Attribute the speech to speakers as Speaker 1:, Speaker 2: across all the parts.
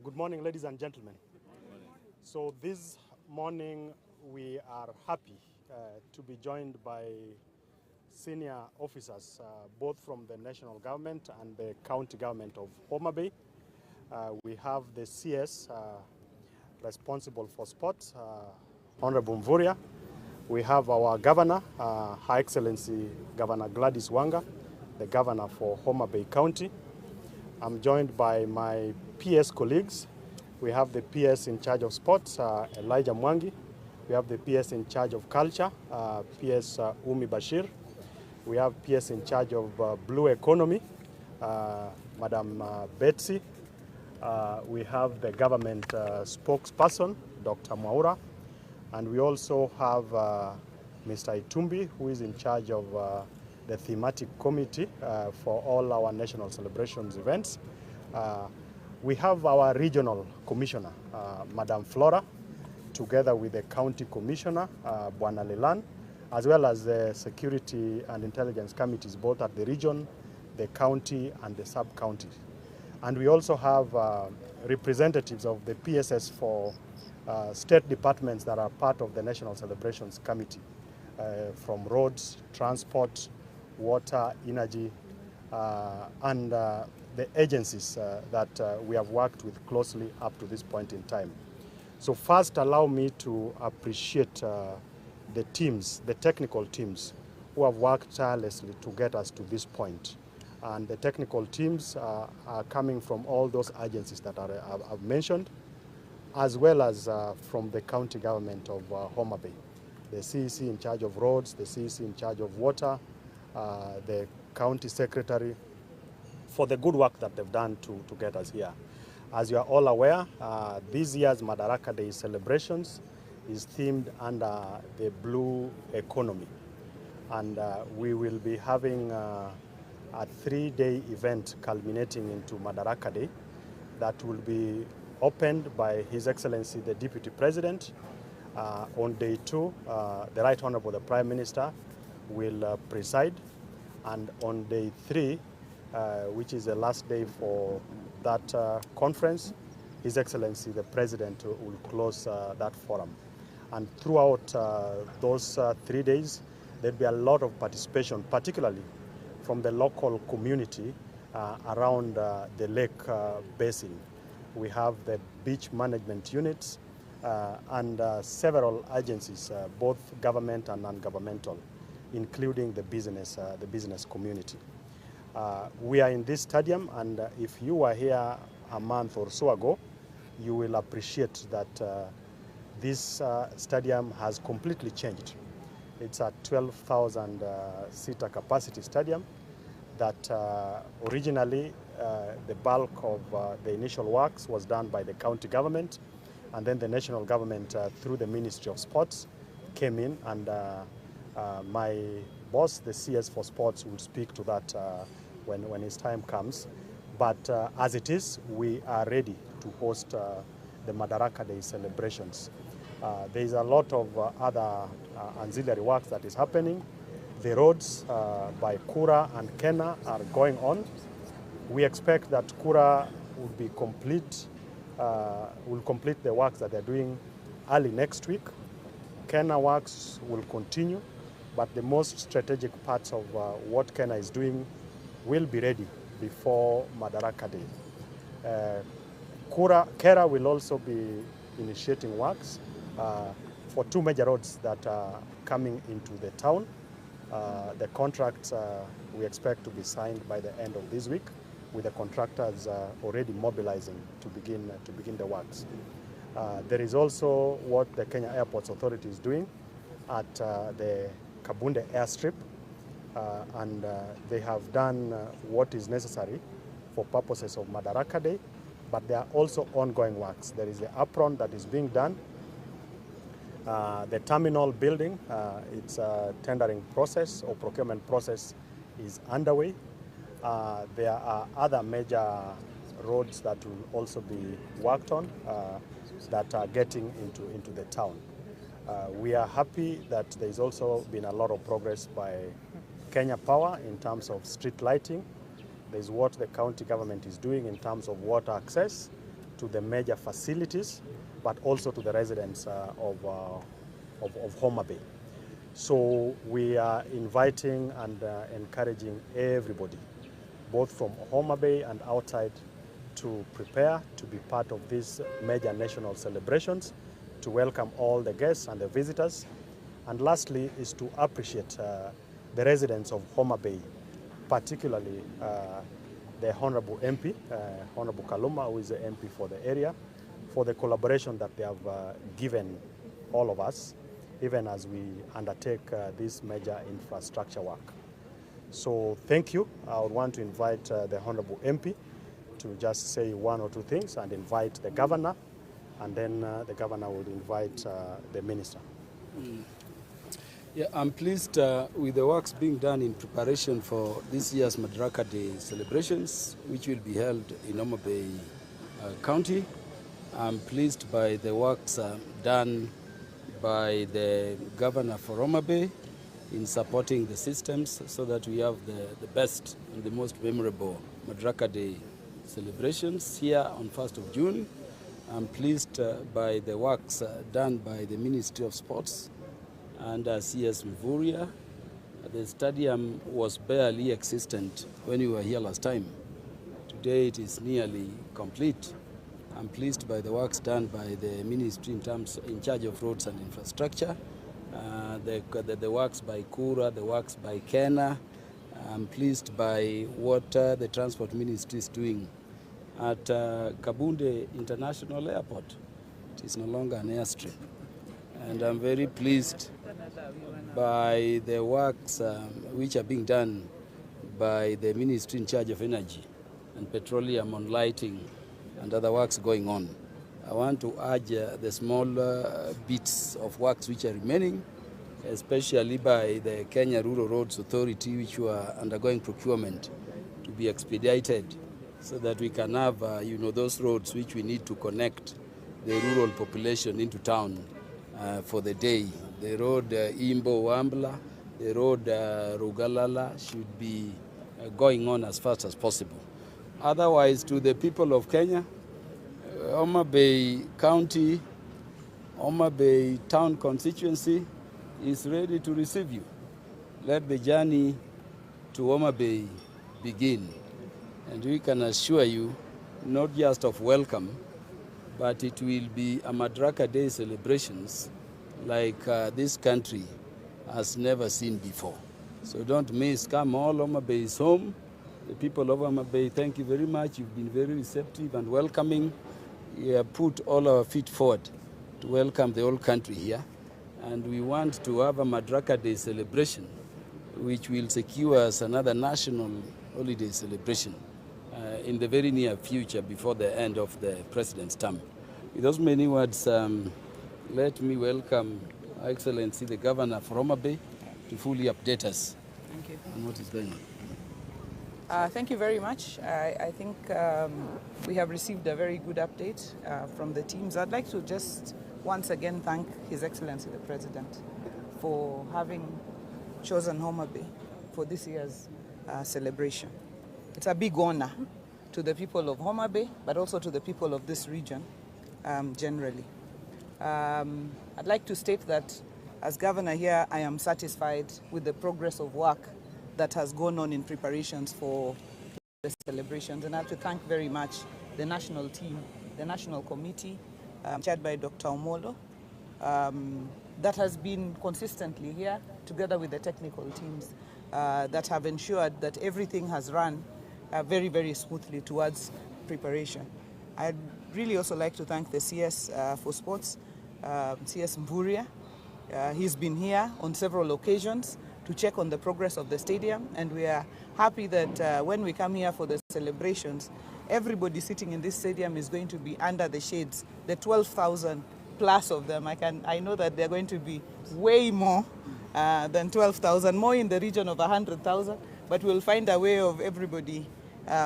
Speaker 1: Good morning, ladies and gentlemen. So this morning we are happy to be joined by senior officers, both from the national government and the county government of Homa Bay. We have the CS responsible for sports, Honorable Mvurya. We have our governor, Her Excellency Governor Gladys Wanga, the governor for Homa Bay County. I'm joined by my PS colleagues. We have the PS in charge of sports, Elijah Mwangi. We have the PS in charge of culture, PS Umi Bashir. We have PS in charge of blue economy, Madam Betsy. We have the government spokesperson, Dr. Mwaura. And we also have Mr. Itumbi, who is in charge of the thematic committee for all our national celebrations events. We have our regional commissioner, Madam Flora, together with the county commissioner, Bwana Lelan, as well as the security and intelligence committees, both at the region, the county, and the sub-county. And we also have representatives of the PSS for state departments that are part of the National Celebrations Committee, from roads, transport, water, energy, and the agencies that we have worked with closely up to this point in time. So first, allow me to appreciate the teams, the technical teams, who have worked tirelessly to get us to this point. And the technical teams are coming from all those agencies that I've mentioned, as well as from the county government of Homa Bay. The CEC in charge of roads, the CEC in charge of water, the county secretary, for the good work that they've done to get us here. As you are all aware, this year's Madaraka Day celebrations is themed under the blue economy. And we will be having a 3-day event culminating into Madaraka Day that will be opened by His Excellency the Deputy President. On day 2, the Right Honorable the Prime Minister will preside, and on day 3, which is the last day for that conference, His Excellency the President will close that forum. And throughout those 3 days, there'll be a lot of participation, particularly from the local community around the lake basin. We have the beach management units and several agencies, both government and non-governmental, including the business community. We are in this stadium, and if you were here a month or so ago, you will appreciate that this stadium has completely changed. It's a 12,000 seater capacity stadium that originally the bulk of the initial works was done by the county government, and then the national government through the Ministry of Sports came in, and my boss, the CS for Sports, will speak to that when his time comes. But as it is, we are ready to host the Madaraka Day celebrations. There is a lot of other ancillary works that is happening. The roads by Kura and Kena are going on. We expect that Kura will complete the works that they're doing early next week. Kena works will continue, but the most strategic parts of what Kena is doing will be ready before Madaraka Day. Kera will also be initiating works for 2 major roads that are coming into the town. The contracts we expect to be signed by the end of this week, with the contractors already mobilizing to begin the works. There is also what the Kenya Airports Authority is doing at the Kabunde airstrip, and they have done what is necessary for purposes of Madaraka Day, but there are also ongoing works. There is the apron that is being done. The terminal building, its tendering process or procurement process is underway. There are other major roads that will also be worked on that are getting into the town. We are happy that there's also been a lot of progress by Kenya Power in terms of street lighting. There's what the county government is doing in terms of water access to the major facilities, but also to the residents of Homa Bay. So we are inviting and encouraging everybody, both from Homa Bay and outside, to prepare to be part of these major national celebrations, to welcome all the guests and the visitors. And lastly is to appreciate the residents of Homa Bay, particularly the Honorable MP, Honorable Kaluma, who is the MP for the area, for the collaboration that they have given all of us, even as we undertake this major infrastructure work. So thank you. I would want to invite the Honorable MP to just say one or two things and invite the governor, and then the governor will invite the minister.
Speaker 2: Yeah, I'm pleased with the works being done in preparation for this year's Madaraka Day celebrations, which will be held in Homa Bay County. I'm pleased by the works done by the governor for Homa Bay in supporting the systems so that we have the best and the most memorable Madaraka Day celebrations here on 1st of June. I'm pleased by the works done by the Ministry of Sports and CS Mvurya. The stadium was barely existent when we were here last time. Today it is nearly complete. I'm pleased by the works done by the ministry in charge of roads and infrastructure, the works by Kura, the works by Kena. I'm pleased by what the transport ministry is doing at Kabunde International Airport. It is no longer an airstrip. And I'm very pleased by the works which are being done by the ministry in charge of energy and petroleum on lighting and other works going on. I want to urge the small bits of works which are remaining, especially by the Kenya Rural Roads Authority, which were undergoing procurement, to be expedited so that we can have those roads which we need to connect the rural population into town for the day. The road Imbo Wambla, the road Rugalala should be going on as fast as possible. Otherwise, to the people of Kenya, Homa Bay County, Homa Bay Town constituency is ready to receive you. Let the journey to Homa Bay begin. And we can assure you, not just of welcome, but it will be a Madaraka Day celebrations like this country has never seen before. So don't miss, come all, Homa Bay is home. The people of Homa Bay, thank you very much. You've been very receptive and welcoming. We have put all our feet forward to welcome the whole country here. And we want to have a Madaraka Day celebration, which will secure us another national holiday celebration in the very near future before the end of the president's term. With those many words, let me welcome Her Excellency the Governor for Homa Bay to fully update us on what is going on.
Speaker 3: Thank you very much. I think we have received a very good update from the teams. I'd like to just once again thank His Excellency the President for having chosen Homa Bay for this year's celebration. It's a big honor to the people of Homa Bay, but also to the people of this region generally. I'd like to state that as governor here, I am satisfied with the progress of work that has gone on in preparations for the celebrations. And I have to thank very much the national team, the national committee, chaired by Dr. Omollo, that has been consistently here, together with the technical teams, that have ensured that everything has run very, very smoothly towards preparation. I'd really also like to thank the CS for Sports, CS Mvurya. He's been here on several occasions to check on the progress of the stadium, and we are happy that when we come here for the celebrations, everybody sitting in this stadium is going to be under the shades, the 12,000 plus of them. I know that they're going to be way more than 12,000, more in the region of 100,000, but we'll find a way of everybody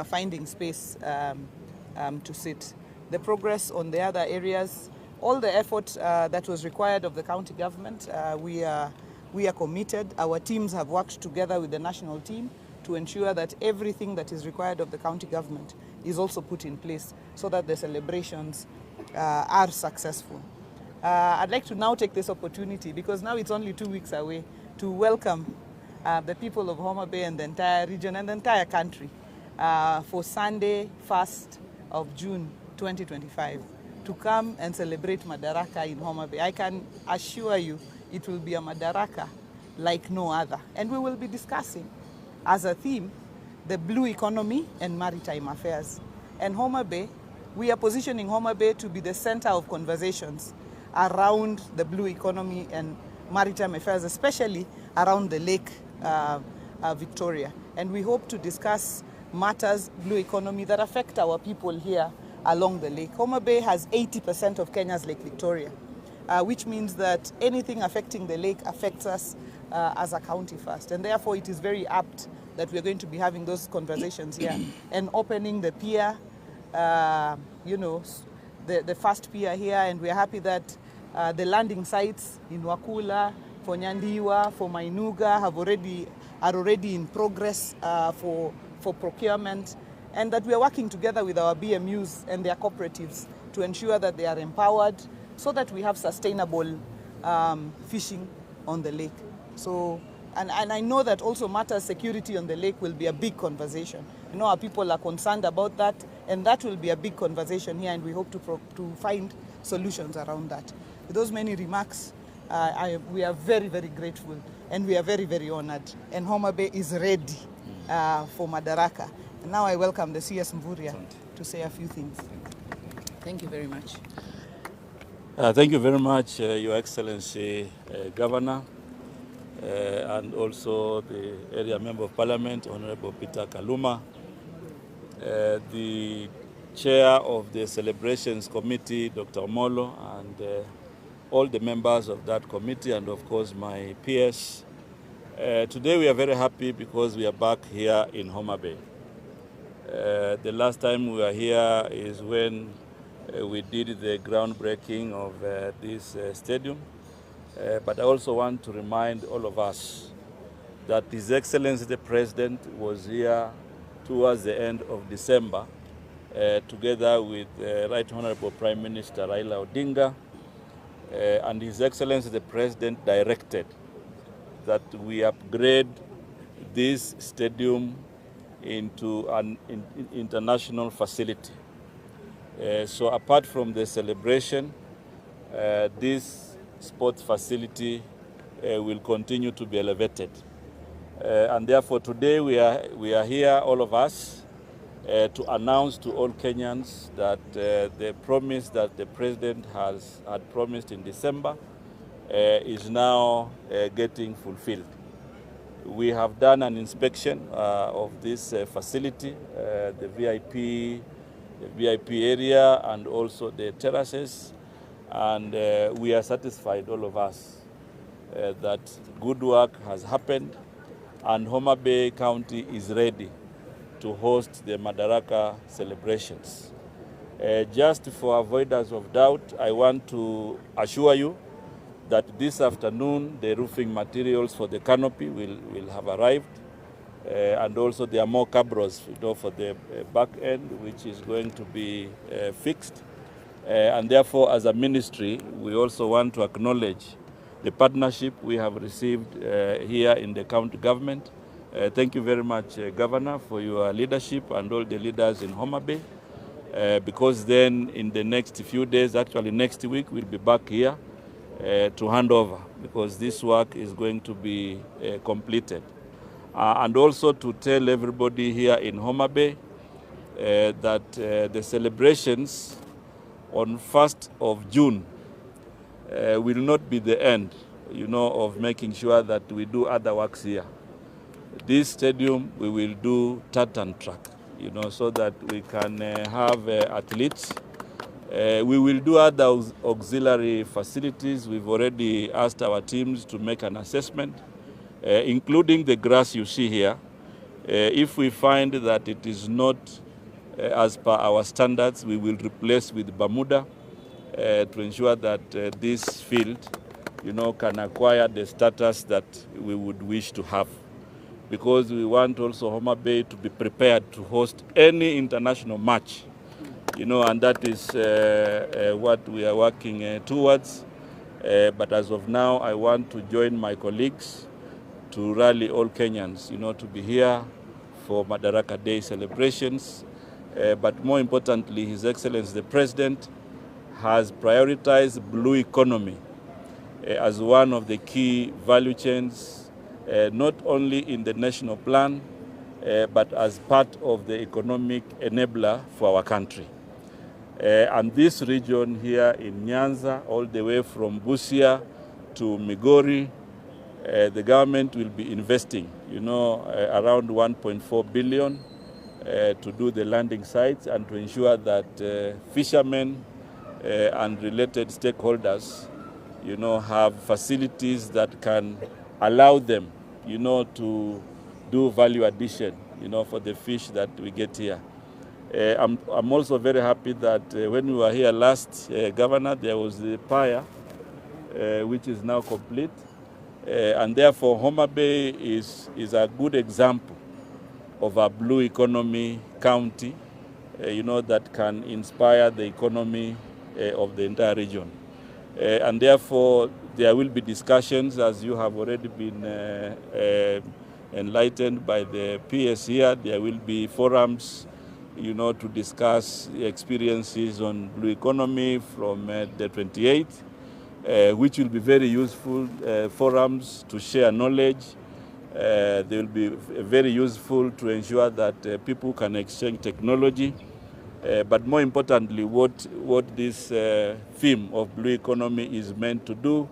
Speaker 3: finding space to sit. The progress on the other areas, all the effort that was required of the county government, we are committed. Our teams have worked together with the national team to ensure that everything that is required of the county government is also put in place so that the celebrations are successful. I'd like to now take this opportunity, because now it's only 2 weeks away, to welcome the people of Homa Bay and the entire region and the entire country for Sunday, 1st of June 2025, to come and celebrate Madaraka in Homa Bay. I can assure you it will be a Madaraka like no other. And we will be discussing as a theme the blue economy and maritime affairs. And Homa Bay, we are positioning Homa Bay to be the center of conversations around the blue economy and maritime affairs, especially around the Lake Victoria. And we hope to discuss matters, blue economy, that affect our people here along the lake. Homa Bay has 80% of Kenya's Lake Victoria, which means that anything affecting the lake affects us as a county first. And therefore, it is very apt that we're going to be having those conversations here and opening the pier, the first pier here. And we're happy that the landing sites in Wakula, for Nyandiwa, for Mainuga are already in progress for procurement, and that we are working together with our BMUs and their cooperatives to ensure that they are empowered so that we have sustainable fishing on the lake. So, and I know that also matters security on the lake will be a big conversation. You know, our people are concerned about that, and that will be a big conversation here, and we hope to find solutions around that. With those many remarks, we are very, very grateful, and we are very, very honored. And Homa Bay is ready for Madaraka. And now I welcome the CS Mvurya to say a few things. Thank you very much.
Speaker 4: Thank you very much, Your Excellency, Governor, and also the area Member of Parliament, Honorable Peter Kaluma, the Chair of the Celebrations Committee, Dr. Omollo, and all the members of that committee, and of course my peers. Today we are very happy because we are back here in Homa Bay. The last time we were here is when we did the groundbreaking of this stadium. But I also want to remind all of us that His Excellency the President was here towards the end of December, together with Right Honorable Prime Minister Raila Odinga, and His Excellency the President directed that we upgrade this stadium into an international facility. So apart from the celebration, this sports facility will continue to be elevated. And therefore today we are here, all of us, to announce to all Kenyans that the promise that the President had promised in December is now getting fulfilled. We have done an inspection of this facility, the VIP area, and also the terraces, and we are satisfied, all of us, that good work has happened, and Homa Bay County is ready to host the Madaraka celebrations. Just for avoidance of doubt, I want to assure you that this afternoon the roofing materials for the canopy will have arrived, and also there are more cabros, for the back end, which is going to be fixed. And therefore, as a ministry, we also want to acknowledge the partnership we have received here in the county government. Thank you very much, Governor, for your leadership and all the leaders in Homa Bay, because then in the next few days, actually next week, we'll be back here to hand over, because this work is going to be completed. And also to tell everybody here in Homa Bay that the celebrations on 1st of June will not be the end, of making sure that we do other works here. This stadium, we will do tartan track, so that we can have athletes. We will do other auxiliary facilities. We've already asked our teams to make an assessment, including the grass you see here. If we find that it is not as per our standards, we will replace with Bermuda to ensure that this field, can acquire the status that we would wish to have. because we want also Homa Bay to be prepared to host any international match, and that is what we are working towards. But as of now, I want to join my colleagues to rally all Kenyans, to be here for Madaraka Day celebrations. But more importantly, His Excellency the President has prioritized blue economy as one of the key value chains, not only in the national plan, but as part of the economic enabler for our country. And this region here in Nyanza, all the way from Busia to Migori, the government will be investing, around 1.4 billion to do the landing sites and to ensure that fishermen and related stakeholders, have facilities that can allow them, to do value addition, for the fish that we get here. I'm also very happy that when we were here last, Governor, there was the pier, which is now complete. And therefore, Homa Bay is a good example of a blue economy county, that can inspire the economy of the entire region. And therefore, there will be discussions, as you have already been enlightened by the PS here. There will be forums, to discuss experiences on blue economy from the 28th. Which will be very useful forums to share knowledge. They will be very useful to ensure that people can exchange technology. But more importantly, what this theme of blue economy is meant to do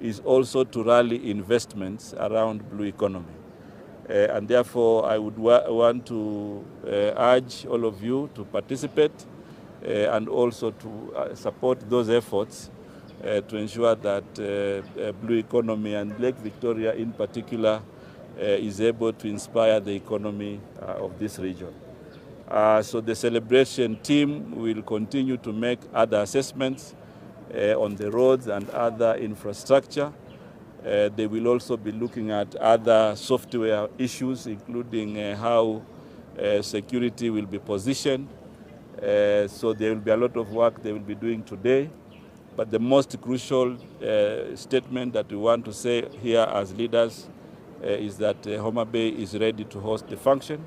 Speaker 4: is also to rally investments around blue economy. And therefore, I would want to urge all of you to participate and also to support those efforts to ensure that blue economy and Lake Victoria in particular is able to inspire the economy of this region. So the celebration team will continue to make other assessments on the roads and other infrastructure. They will also be looking at other software issues, including how security will be positioned. So there will be a lot of work they will be doing today. But the most crucial statement that we want to say here as leaders is that Homa Bay is ready to host the function,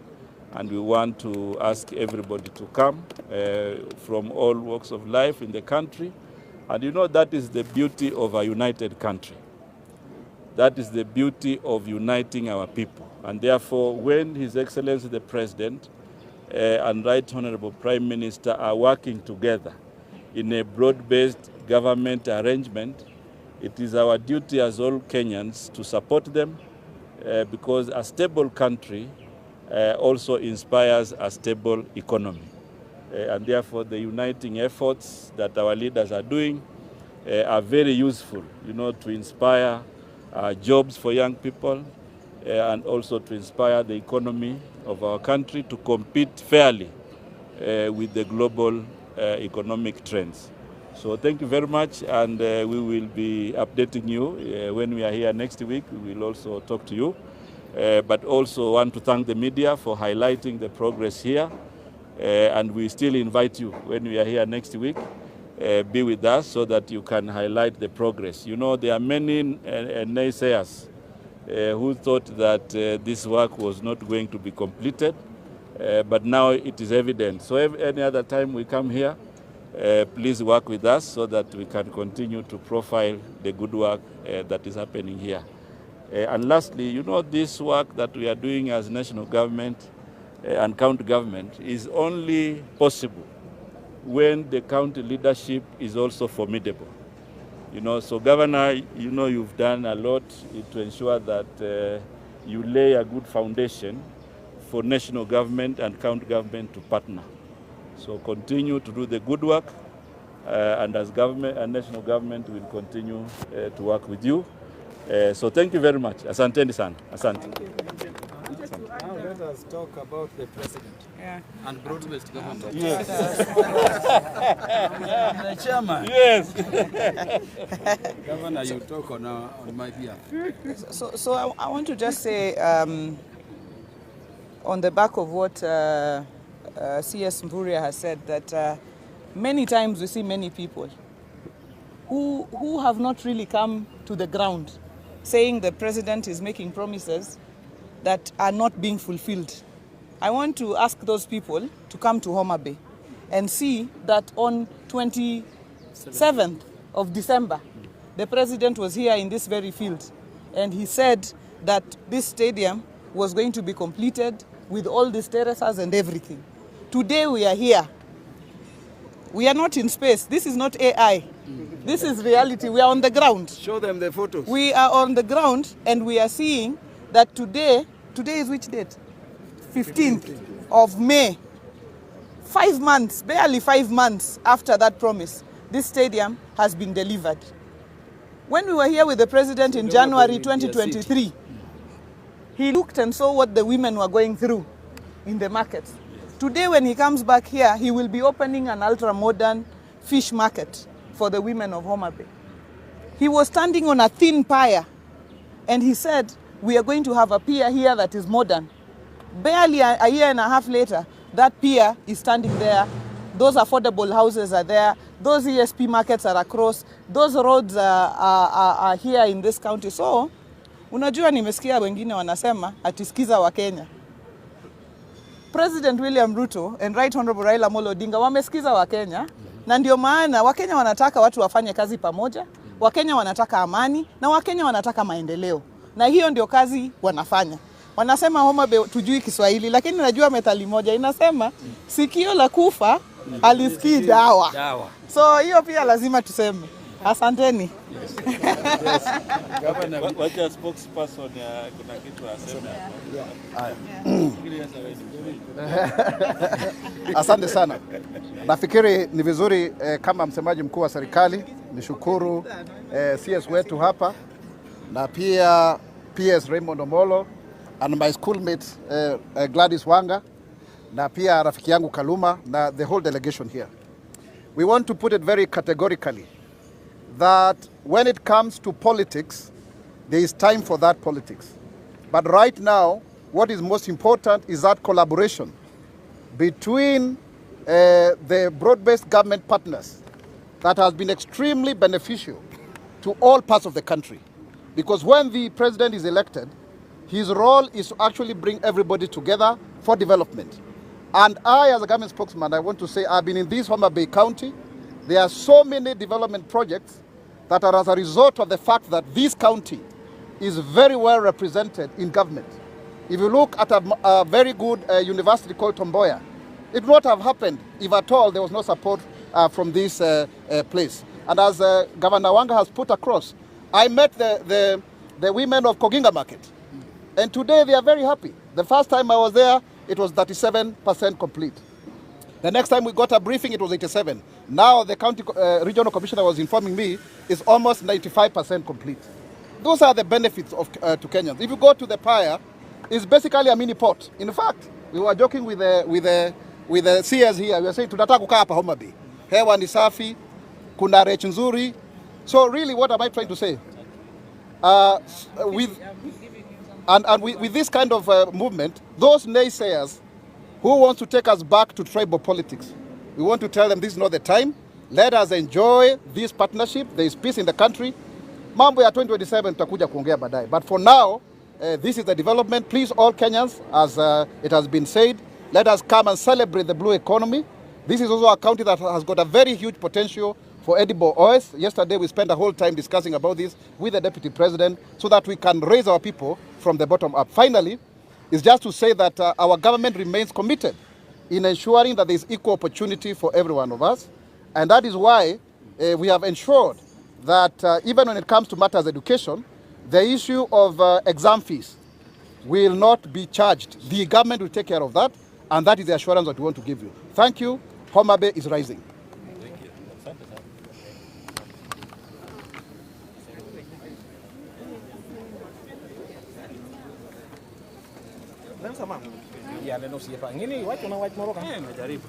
Speaker 4: and we want to ask everybody to come from all walks of life in the country. And that is the beauty of a united country. That is the beauty of uniting our people. And therefore, when His Excellency the President and Right Honorable Prime Minister are working together in a broad-based government arrangement, it is our duty as all Kenyans to support them because a stable country also inspires a stable economy. And therefore, the uniting efforts that our leaders are doing are very useful, to inspire jobs for young people and also to inspire the economy of our country to compete fairly with the global economic trends. So thank you very much, and we will be updating you when we are here next week. We will also talk to you, but also want to thank the media for highlighting the progress here, and we still invite you when we are here next week, be with us so that you can highlight the progress. There are many naysayers who thought that this work was not going to be completed, but now it is evident. So any other time we come here, please work with us so that we can continue to profile the good work that is happening here. And lastly, this work that we are doing as national government and county government is only possible when the county leadership is also formidable. So Governor, you've done a lot to ensure that you lay a good foundation for national government and county government to partner. So continue to do the good work, and as government and national government will continue to work with you. So thank you very much. Asanteni sana. Asante.
Speaker 2: Now let us talk about the president.
Speaker 3: Yeah.
Speaker 2: And broad-based government.
Speaker 4: Yes.
Speaker 2: The chairman.
Speaker 4: Yes.
Speaker 2: Governor, you talk on my behalf.
Speaker 3: So I want to just say on the back of what CS Mvurya has said, that many times we see many people who have not really come to the ground saying the president is making promises that are not being fulfilled. I want to ask those people to come to Homa Bay and see that on 27th of December, the president was here in this very field, and he said that this stadium was going to be completed with all these terraces and everything. Today we are here. We are not in space. This is not AI. This is reality. We are on the ground.
Speaker 2: Show them the photos.
Speaker 3: We are on the ground, and we are seeing that today is which date? 15th of May. 5 months, barely 5 months after that promise, this stadium has been delivered. When we were here with the president in January 2023, he looked and saw what the women were going through in the markets. Today, when he comes back here, he will be opening an ultra-modern fish market for the women of Homa Bay. He was standing on a thin pier, and he said, we are going to have a pier here that is modern. Barely a year and a half later, that pier is standing there. Those affordable houses are there. Those ESP markets are across. Those roads are here in this county. So, unajua nimesikia wengine wanasema atisikiza wa Kenya. President William Ruto and Right Honorable Raila Omollo Odinga wamesikiza wa Kenya, na ndio maana Wakenya wanataka watu wafanye kazi pamoja, Wakenya wanataka amani, na Wakenya wanataka maendeleo. Na hiyo ndio kazi wanafanya. Wanasema Homa Bay tujui Kiswahili, lakini najua methali moja inasema sikio la kufa alisikii dawa. So hiyo pia lazima tuseme. Asanteni.
Speaker 4: Wacha spokesperson kuna kitu aseme.
Speaker 5: Asante sana. Nafikiri ni vizuri kama msemaji mkuu wa serikali nishukuru CS wetu hapa na pia PS Raymond Omollo and my schoolmate Gladys Wanga na pia rafiki yangu Kaluma na the whole delegation here. We want to put it very categorically that when it comes to politics, there is time for that politics. But right now, what is most important is that collaboration between the broad-based government partners that has been extremely beneficial to all parts of the country. Because when the president is elected, his role is to actually bring everybody together for development. And I, as a government spokesman, I want to say I've been in this Homa Bay County. There are so many development projects that are as a result of the fact that this county is very well represented in government. If you look at a very good university called Tomboya, it would not have happened if at all there was no support from this place. And as Governor Wanga has put across, I met the women of Koginga Market, and today they are very happy. The first time I was there, it was 37% complete. The next time we got a briefing, it was 87%. Now the county regional commissioner was informing me is almost 95% complete. Those are the benefits of to Kenyans. If you go to the pier, it's basically a mini port. In fact, we were joking with the CS here. We were saying tunataka kukaa hapa Homa Bay. Hewa ni safi, kuna rech nzuri. So really, what am I trying to say? With this kind of movement, those naysayers who want to take us back to tribal politics, we want to tell them this is not the time. Let us enjoy this partnership. There is peace in the country. Mambo ya 2027 tutakuja kuongea baadaye. But for now, this is the development. Please, all Kenyans, as it has been said, let us come and celebrate the blue economy. This is also a county that has got a very huge potential for edible oils. Yesterday, we spent a whole time discussing about this with the Deputy President so that we can raise our people from the bottom up. Finally, it's just to say that our government remains committed in ensuring that there is equal opportunity for every one of us. And that is why we have ensured that even when it comes to matters education, the issue of exam fees will not be charged. The government will take care of that, and that is the assurance that we want to give you. Thank you. Homa Bay is rising.
Speaker 4: Thank you.
Speaker 6: Ya neno siapa ngini watu na watu Madaraka.
Speaker 4: Najaribu.